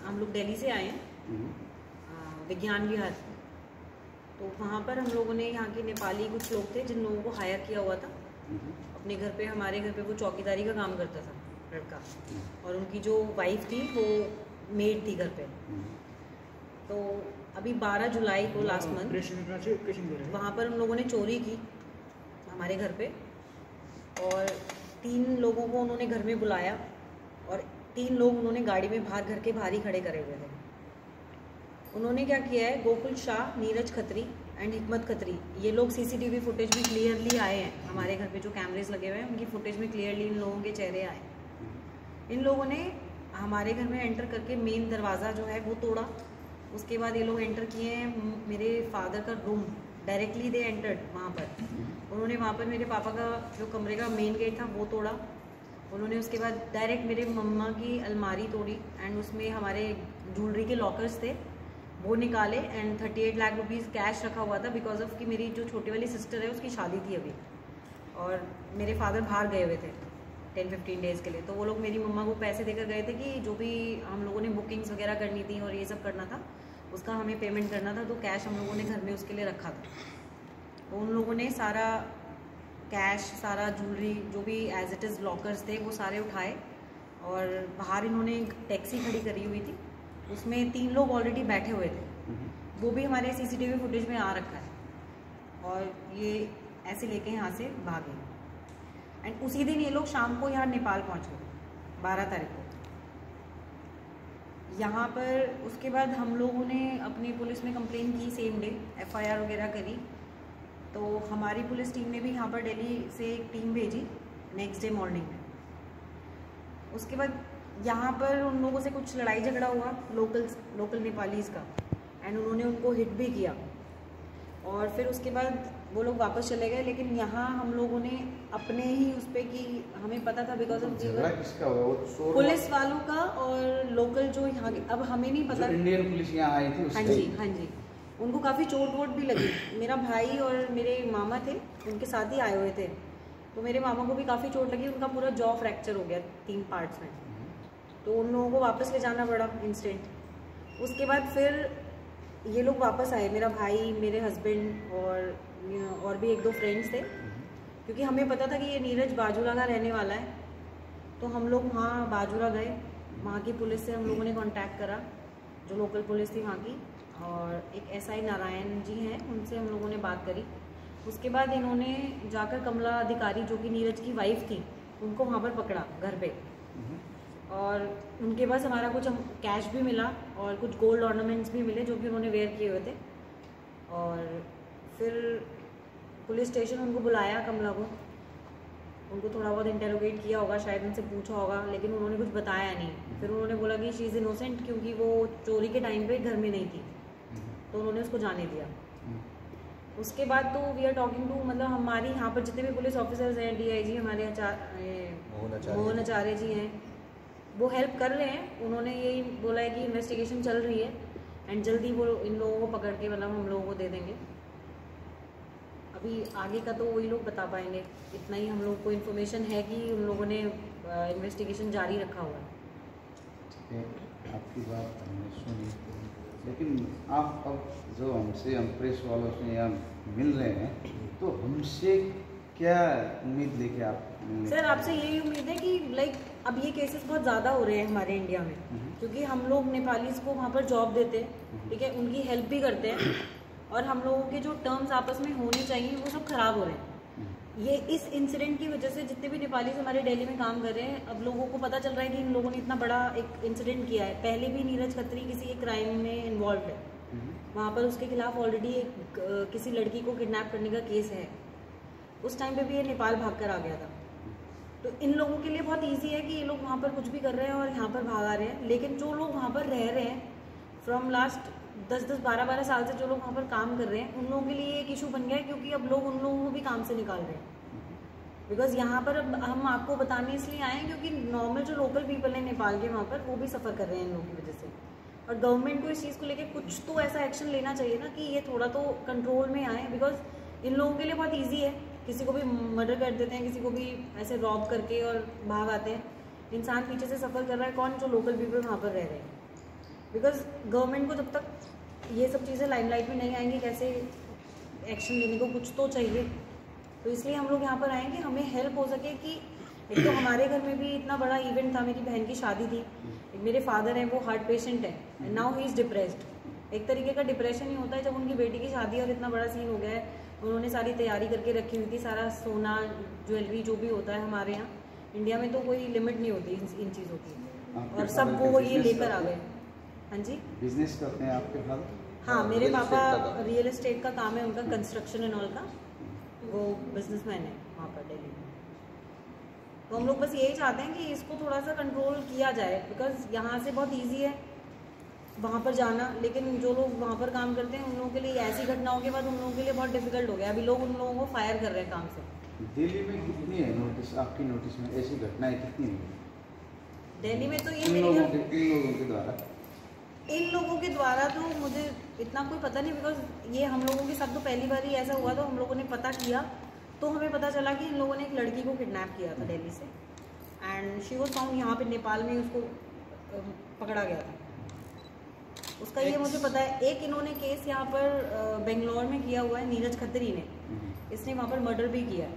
हम लोग दिल्ली से आए हैं, विज्ञान विहार। तो वहाँ पर हम लोगों ने, यहाँ के नेपाली कुछ लोग थे जिन लोगों को हायर किया हुआ था अपने घर पे, हमारे घर पे वो चौकीदारी का काम करता था लड़का, और उनकी जो वाइफ थी वो मेड थी घर पे। तो अभी 12 जुलाई को लास्ट मंथ वहाँ पर उन लोगों ने चोरी की हमारे घर पे, और 3 लोगों को उन्होंने घर में बुलाया और 3 लोग उन्होंने गाड़ी में बाहर घर के बाहर ही खड़े करे हुए थे। उन्होंने क्या किया है, गोकुल शाह, नीरज खत्री एंड हिकमत खत्री, ये लोग सीसीटीवी फुटेज भी क्लियरली आए हैं हमारे घर पे, जो कैमरेज लगे हुए हैं उनकी फुटेज में क्लियरली इन लोगों के चेहरे आए। इन लोगों ने हमारे घर में एंटर करके मेन दरवाज़ा जो है वो तोड़ा। उसके बाद ये लोग एंटर किए हैं मेरे फादर का रूम, डायरेक्टली दे एंटर्ड वहाँ पर। उन्होंने वहाँ पर मेरे पापा का जो कमरे का मेन गेट था वो तोड़ा। उन्होंने उसके बाद डायरेक्ट मेरे मम्मा की अलमारी तोड़ी एंड उसमें हमारे ज्वेलरी के लॉकर्स थे वो निकाले, एंड 38 लाख रुपीज़ कैश रखा हुआ था, बिकॉज ऑफ कि मेरी जो छोटी वाली सिस्टर है उसकी शादी थी अभी, और मेरे फादर बाहर गए हुए थे 10-15 डेज़ के लिए। तो वो लोग मेरी मम्मा को पैसे देकर गए थे कि जो भी हम लोगों ने बुकिंग्स वगैरह करनी थी और ये सब करना था उसका हमें पेमेंट करना था, तो कैश हम लोगों ने घर में उसके लिए रखा था। तो उन लोगों ने सारा कैश, सारा ज्वेलरी, जो भी एज इट इज़ लॉकर्स थे वो सारे उठाए, और बाहर इन्होंने एक टैक्सी खड़ी करी हुई थी, उसमें 3 लोग ऑलरेडी बैठे हुए थे, वो भी हमारे सीसीटीवी फुटेज में आ रखा है, और ये ऐसे लेके यहाँ से भागे। एंड उसी दिन ये लोग शाम को यहाँ नेपाल पहुँच गए 12 तारीख को यहाँ पर। उसके बाद हम लोगों ने अपनी पुलिस में कंप्लेन की, सेम डे FIR वगैरह करी। तो हमारी पुलिस टीम ने भी यहाँ पर दिल्ली से एक टीम भेजी नेक्स्ट डे मॉर्निंग में। उसके बाद यहाँ पर उन लोगों से कुछ लड़ाई झगड़ा हुआ लोकल नेपालीज़ का, एंड उन्होंने उनको हिट भी किया, और फिर उसके बाद वो लोग वापस चले गए। लेकिन यहाँ हम लोगों ने अपने ही उस पर कि हमें पता था, बिकॉज ऑफ पुलिस वालों का और लोकल जो यहाँ के, अब हमें नहीं पता, इंडियन पुलिस यहाँ आई थी। हाँ जी, उनको काफ़ी चोट वोट भी लगी। मेरा भाई और मेरे मामा थे, उनके साथ ही आए हुए थे, तो मेरे मामा को भी काफ़ी चोट लगी, उनका पूरा जॉ फ्रैक्चर हो गया 3 पार्ट्स में। तो उन लोगों को वापस ले जाना पड़ा इंस्टेंट। उसके बाद फिर ये लोग वापस आए, मेरा भाई, मेरे हस्बैंड और भी 1-2 फ्रेंड्स थे, क्योंकि हमें पता था कि ये नीरज बाजूरा का रहने वाला है। तो हम लोग वहाँ बाजूरा गए, वहाँ की पुलिस से हम लोगों ने कांटेक्ट करा, जो लोकल पुलिस थी वहाँ की, और एक SI नारायण जी हैं, उनसे हम लोगों ने बात करी। उसके बाद इन्होंने जाकर कमला अधिकारी, जो कि नीरज की वाइफ थी, उनको वहाँ पर पकड़ा घर पे, और उनके पास हमारा कुछ कैश भी मिला और कुछ गोल्ड ऑर्नामेंट्स भी मिले जो कि उन्होंने वेयर किए हुए थे। और फिर पुलिस स्टेशन उनको बुलाया, कमला को, उनको थोड़ा बहुत इंटेरोगेट किया होगा, शायद उनसे पूछा होगा, लेकिन उन्होंने कुछ बताया नहीं। फिर उन्होंने बोला कि शी इज़ इनोसेंट, क्योंकि वो चोरी के टाइम पे घर में नहीं थी, तो उन्होंने उसको जाने दिया। उसके बाद तो वी आर टॉकिंग टू, मतलब हमारी यहाँ पर जितने भी पुलिस ऑफिसर्स हैं, DIG हमारे मोहन आचार्य जी हैं, वो हेल्प कर रहे हैं। उन्होंने यही बोला है कि इन्वेस्टिगेशन चल रही है एंड जल्दी वो इन लोगों को पकड़ के मतलब हम लोगों को दे देंगे। अभी आगे का तो वही लोग बता पाएंगे, इतना ही हम लोग को इन्फॉर्मेशन है कि उन लोगों ने इन्वेस्टिगेशन जारी रखा हुआ है। आपकी बात हमने सुनी, लेकिन आप अब जो हमसे, हम प्रेस वालों से यहाँ मिल रहे हैं, तो हमसे क्या उम्मीद लेके आप? सर, आपसे यही उम्मीद है कि लाइक अब ये केसेस बहुत ज़्यादा हो रहे हैं हमारे इंडिया में, क्योंकि हम लोग नेपालीज़ को वहाँ पर जॉब देते हैं, ठीक है, उनकी हेल्प भी करते हैं, और हम लोगों के जो टर्म्स आपस में होने चाहिए वो सब खराब हो रहे हैं। ये इस इंसिडेंट की वजह से जितने भी नेपालीज़ हमारे दिल्ली में काम कर रहे हैं, अब लोगों को पता चल रहा है कि इन लोगों ने इतना बड़ा एक इंसिडेंट किया है। पहले भी नीरज खत्री किसी एक क्राइम में इन्वॉल्व है, वहाँ पर उसके खिलाफ ऑलरेडी एक किसी लड़की को किडनैप करने का केस है। उस टाइम पे भी ये नेपाल भाग कर आ गया था। तो इन लोगों के लिए बहुत इजी है कि ये लोग वहाँ पर कुछ भी कर रहे हैं और यहाँ पर भाग आ रहे हैं, लेकिन जो लोग वहाँ पर रह रहे हैं फ्रॉम लास्ट 10-10, 12-12 साल से, जो लोग वहाँ पर काम कर रहे हैं, उन लोगों के लिए एक इशू बन गया है, क्योंकि अब लोग उन लोगों को भी काम से निकाल रहे हैं। बिकॉज यहाँ पर अब हम आपको बताने इसलिए आए हैं क्योंकि नॉर्मल जो लोकल पीपल हैं नेपाल के वहाँ पर, वो भी सफ़र कर रहे हैं इन लोगों की वजह से। और गवर्नमेंट को इस चीज़ को लेकर कुछ तो ऐसा एक्शन लेना चाहिए ना कि ये थोड़ा तो कंट्रोल में आए, बिकॉज इन लोगों के लिए बहुत ईजी है, किसी को भी मर्डर कर देते हैं, किसी को भी ऐसे रॉब करके और भाग आते हैं। इंसान पीछे से सफ़र कर रहा है, कौन? जो लोकल पीपल वहाँ पर रह रहे हैं। बिकॉज गवर्नमेंट को जब तक ये सब चीज़ें लाइमलाइट में नहीं आएंगी कैसे एक्शन लेने को कुछ तो चाहिए। तो इसलिए हम लोग यहाँ पर आए कि हमें हेल्प हो सके कि एक तो हमारे घर में भी इतना बड़ा इवेंट था, मेरी बहन की शादी थी, मेरे फादर हैं वो हार्ट पेशेंट है and now he is depressed. एक तरीके का डिप्रेशन ही होता है जब उनकी बेटी की शादी और इतना बड़ा सीन हो गया है। उन्होंने सारी तैयारी करके रखी हुई थी, सारा सोना ज्वेलरी जो भी होता है हमारे यहाँ इंडिया में तो कोई लिमिट नहीं होती इन चीज़ों की, और सब वो ये लेकर आ गए। हाँ जी, बिजनेस करते हैं आपके फादर? हाँ, मेरे पापा रियल एस्टेट का काम है उनका, कंस्ट्रक्शन एंड ऑल का, वो बिजनेसमैन है वहाँ पर दिल्ली में। तो हम लोग बस यही चाहते हैं कि इसको थोड़ा सा कंट्रोल किया जाए, बिकॉज यहाँ से बहुत इजी है वहाँ पर जाना, लेकिन जो लोग वहाँ पर काम करते हैं उन लोगों के लिए ऐसी घटनाओं के बाद उन लोगों के लिए बहुत डिफिकल्ट हो गया। अभी लोग उन लोगों को फायर कर रहे हैं काम से। दिल्ली में कितनी है नोटिस, आपकी नोटिस में ऐसी घटनाएं कितनी हुई? दिल्ली में तो ये इन लोगों के द्वारा तो मुझे इतना कोई पता नहीं, बिकॉज ये हम लोगों के साथ तो पहली बार ही ऐसा हुआ, तो हम लोगों ने पता किया तो हमें पता चला कि इन लोगों ने एक लड़की को किडनैप किया था दिल्ली से, एंड शी वाज फाउंड यहाँ पे नेपाल में, उसको पकड़ा गया था। उसका ये मुझे पता है। एक इन्होंने केस यहाँ पर बेंगलोर में किया हुआ है, नीरज खत्री ने, इसने वहाँ पर मर्डर भी किया है,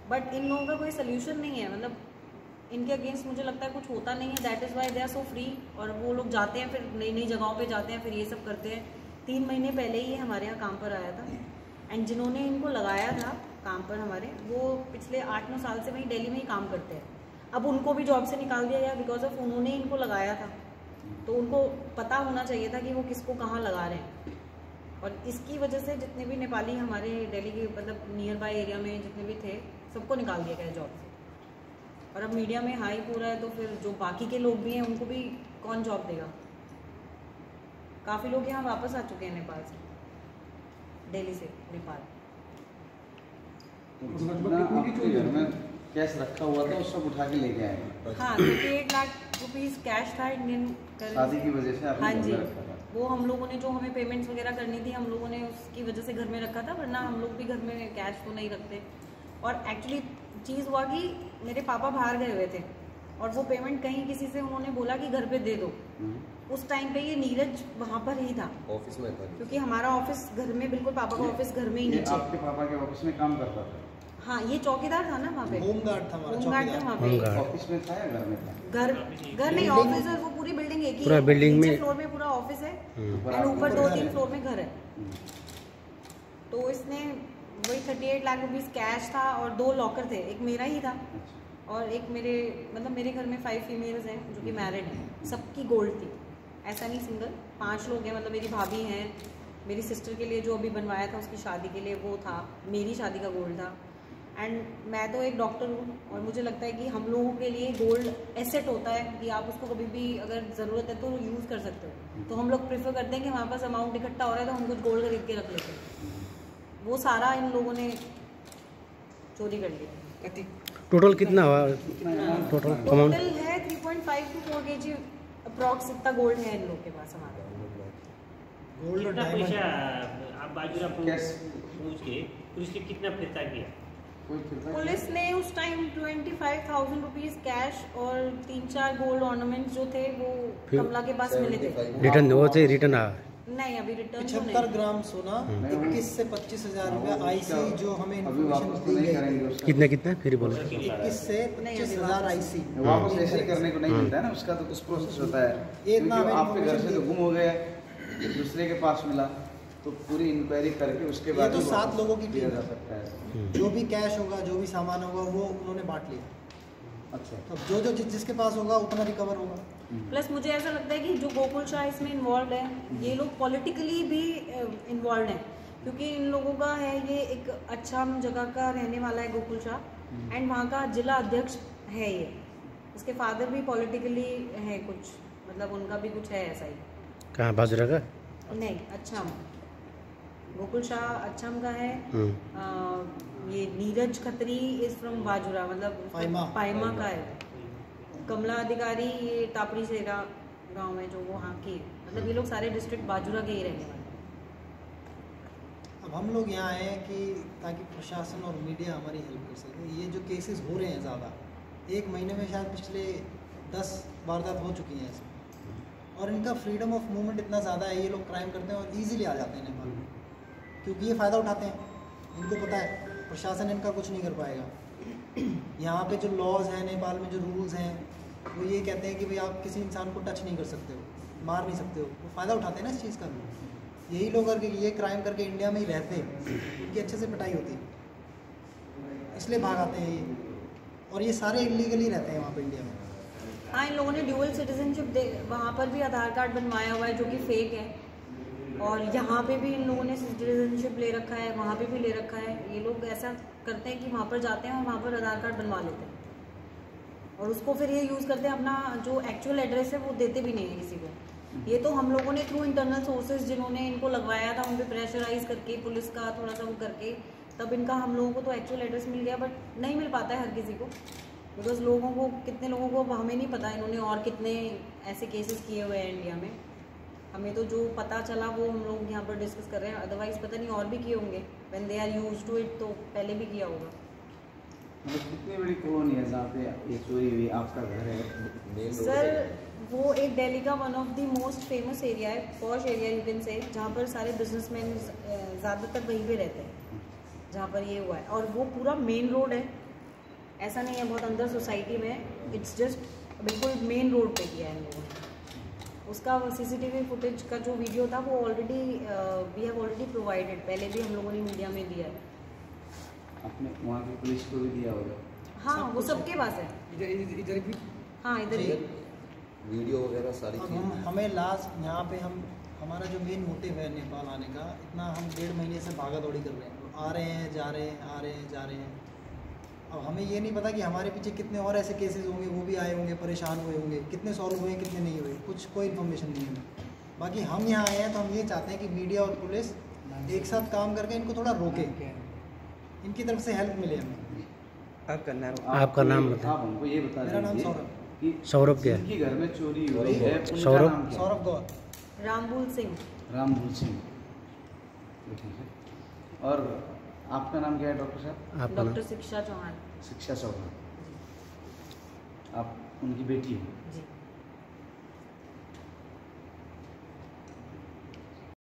बट इन लोगों का कोई सोल्यूशन नहीं है। मतलब इनके अगेंस्ट मुझे लगता है कुछ होता नहीं है, that is why they are so free. और वो लोग जाते हैं, फिर नई नई जगहों पे जाते हैं, फिर ये सब करते हैं। 3 महीने पहले ही हमारे यहाँ काम पर आया था, एंड जिन्होंने इनको लगाया था काम पर हमारे, वो पिछले 8-9 साल से वहीं दिल्ली में ही काम करते हैं। अब उनको भी जॉब से निकाल दिया गया बिकॉज ऑफ उन्होंने इनको लगाया था, तो उनको पता होना चाहिए था कि वो किसको कहाँ लगा रहे हैं। और इसकी वजह से जितने भी नेपाली हमारे दिल्ली के मतलब नियर बाय एरिया में जितने भी थे, सबको निकाल दिया गया जॉब से। और अब मीडिया में हाइप हो रहा है, तो फिर जो बाकी के लोग भी हैं उनको भी कौन जॉब देगा। काफ़ी लोग यहाँ वापस आ चुके हैं नेपाल से, दिल्ली से नेपाल। जितना आपके घर में कैश रखा हुआ था वो सब उठा के लेके आए? हाँ, 38 लाख रुपीज़ कैश था इंडियन शादी की वजह से आपने हाँ जी, रखा था? वो हम लोगों ने जो हमें पेमेंट्स वगैरह करनी थी, हम लोगों ने उसकी वजह से घर में रखा था, वरना हम लोग भी घर में कैश तो नहीं रखते। और एक्चुअली चीज़ हुआ कि मेरे पापा बाहर गए हुए थे और वो पेमेंट कहीं किसी से उन्होंने बोला कि घर पे दे दो। उस टाइम पे ये नीरज वहाँ पर ही था, ऑफिस में था, क्योंकि हमारा ऑफिस घर में, बिल्कुल पापा का ऑफिस घर में ही नीचे। आपके पापा के ऑफिस में काम करता था? हाँ, ये चौकीदार था ना वहाँ पे, होमगार्ड था, होमगार्ड था वहाँ पे। ऑफिस में था या घर में था? घर नहीं, ऑफिस है, वो पूरी बिल्डिंग एक ही है, बिल्डिंग में फ्लोर में पूरा ऑफिस है एंड ऊपर 2-3 फ्लोर में घर है। तो इसने वही 38 लाख रुपीज़ कैश था और 2 लॉकर थे, एक मेरा ही था और एक मेरे, मतलब मेरे घर में 5 फीमेल्स हैं जो कि मैरिड हैं, सबकी गोल्ड थी, ऐसा नहीं सिंगल, 5 लोग हैं। मतलब मेरी भाभी हैं, मेरी सिस्टर के लिए जो अभी बनवाया था उसकी शादी के लिए वो था, मेरी शादी का गोल्ड था। एंड मैं तो एक डॉक्टर हूँ और मुझे लगता है कि हम लोगों के लिए गोल्ड एसेट होता है कि आप उसको कभी भी अगर ज़रूरत है तो यूज़ कर सकते हो। तो हम लोग प्रेफर करते हैं कि हमारे पास अमाउंट इकट्ठा हो रहा है तो हम कुछ गोल्ड खरीद के रख लेते हैं। वो सारा इन लोगों ने चोरी कर लिया। टोटल कितना हुआ? टोटल है 3.5 to 4 kg अप्रॉक्स, इतना गोल्ड है इन लोग के पास हमारे। गोल्ड कितना पैसा आप बाजूरा पूछ के पुलिस ने कितना फिरता किया? पुलिस ने उस टाइम 25,000 रुपीज कैश और 3-4 गोल्ड ऑर्नामेंट्स जो थे वो कमला के पास मिले थे। रिटर्न वो चाहिए, रिटर्न नहीं, अभी रिटर्न 75 ग्राम सोना, 21 से 25,000 रुपया आईसी जो हमें इन्फॉर्मेशन दी गई। कितना कितना फिर बोलो? 21 से 25,000 आईसी वापस ऐसे ही करने को नहीं मिलता है ना, उसका तो कुछ प्रोसेस होता है। क्योंकि आपके घर से तो गुम हो गया, दूसरे के पास मिला, तो पूरी इंक्वायरी करके उसके बाद तो 7 लोगों की दिया जा सकता है। जो भी कैश होगा, जो भी सामान होगा, वो उन्होंने बांट लिया। अच्छा, तो जो जिसके पास होगा उतना रिकवर होगा। प्लस मुझे ऐसा लगता है कि जो गोकुल शाह इसमें इन्वॉल्व है, ये लोग पॉलिटिकली भी इन्वॉल्व हैं, क्योंकि इन लोगों का है, ये एक अच्छा जगह का रहने वाला है गोकुल शाह, एंड वहाँ का जिला अध्यक्ष है ये। उसके फादर भी पॉलिटिकली है कुछ, मतलब उनका भी कुछ है ऐसा ही। कहाँ बाजरा का? नहीं, अच्छम, गोकुल शाह अच्छम का है। ये नीरज खत्री इज फ्रॉम बाजुरा, मतलब पाइमा का है। कमला अधिकारी ये टापड़ी सेरा गांव में जो वहाँ की, मतलब ये लोग सारे डिस्ट्रिक्ट बाजुरा के ही रहने वाले। अब हम लोग यहाँ आए हैं कि ताकि प्रशासन और मीडिया हमारी हेल्प कर सके। ये जो केसेस हो रहे हैं ज़्यादा, 1 महीने में शायद पिछले 10 वारदात हो चुकी हैं इसमें, और इनका फ्रीडम ऑफ मूवमेंट इतना ज़्यादा है, ये लोग क्राइम करते हैं और ईजिली आ जाते हैं नेपाल में, क्योंकि ये फ़ायदा उठाते हैं। इनको पता है प्रशासन इनका कुछ नहीं कर पाएगा। यहाँ पे जो लॉज हैं नेपाल में, जो रूल्स हैं, वो ये कहते हैं कि भाई आप किसी इंसान को टच नहीं कर सकते हो, मार नहीं सकते हो। वो फ़ायदा उठाते हैं ना इस चीज़ का। यही लोग करके ये क्राइम करके इंडिया में ही रहते हैं, उनकी अच्छे से पिटाई होती है, इसलिए भाग आते हैं ये। और ये सारे इलीगली रहते हैं वहाँ पे इंडिया में। हाँ, इन लोगों ने ड्यूअल सिटीजनशिप वहाँ पर भी आधार कार्ड बनवाया हुआ है जो कि फेक है, और यहाँ पे भी इन लोगों ने सिटीजनशिप ले रखा है, वहाँ पे भी ले रखा है। ये लोग ऐसा करते हैं कि वहाँ पर जाते हैं और वहाँ पर आधार कार्ड बनवा लेते हैं, और उसको फिर ये यूज़ करते हैं, अपना जो एक्चुअल एड्रेस है वो देते भी नहीं है किसी को। ये तो हम लोगों ने थ्रू इंटरनल सोर्सेज जिन्होंने इनको लगवाया था, उन पर प्रेशराइज करके, पुलिस का थोड़ा सा वो करके, तब इनका हम लोगों को तो एक्चुअल एड्रेस मिल गया, बट नहीं मिल पाता है हर किसी को, बिकॉज लोगों को, कितने लोगों को हमें नहीं पता इन्होंने और कितने ऐसे केसेस किए हुए हैं इंडिया में। हमें तो जो पता चला वो हम लोग यहाँ पर डिस्कस कर रहे हैं, अदरवाइज पता नहीं और भी किए होंगे। When they are used to it, तो पहले भी किया होगा। कितनी बड़ी कॉलोनी है जहाँ पे ये चोरी हुई, आपका घर है? सर वो एक दिल्ली का one of the most famous area है, posh area you can say, जहाँ पर सारे बिजनेसमैन ज़्यादातर वहीं पे रहते हैं जहाँ पर ये हुआ है। और वो पूरा मेन रोड है, ऐसा नहीं है बहुत अंदर सोसाइटी में, इट्स जस्ट बिल्कुल मेन रोड पे किया है इन लोगों ने। उसका CCTV फुटेज का जो वीडियो था वो already we have already provided, पहले भी हम लोगों ने मीडिया में दिया है। आपने वहाँ की पुलिस को भी दिया होगा? हाँ, वो सबके पास है। इधर भी हाँ, इधर भी वीडियो वगैरह सारी अब हमें लास्ट यहाँ पे हमारा जो मेन मोटिव है नेपाल आने का, इतना हम 1.5 महीने से भागा दौड़ी कर रहे हैं, आ रहे हैं जा रहे हैं, आ रहे हैं जा रहे हैं। अब हमें ये नहीं पता कि हमारे पीछे कितने और ऐसे केसेस होंगे, वो भी आए होंगे, परेशान हुए होंगे, कितने सॉल्व हुए कितने नहीं हुए, कुछ कोई इन्फॉर्मेशन नहीं है। बाकी हम यहाँ आए हैं तो हम ये चाहते हैं कि मीडिया और पुलिस एक साथ काम करके इनको थोड़ा रोके, इनकी तरफ से हेल्प मिले हमें। आपका नाम आप हमको ये बता मेरा नाम दीजिए सौरभ। कि सौरभ क्या है? जिनकी घर में चोरी हुई है उनका सौरभ? नाम क्या है? सौरभ गौर। रामबुल सिंह। रामबुल सिंह, ठीक है। और आपका नाम क्या है डॉक्टर साहब? आपका नाम? डॉक्टर शिक्षा चौहान। शिक्षा चौहान। आप उनकी बेटी हो? जी।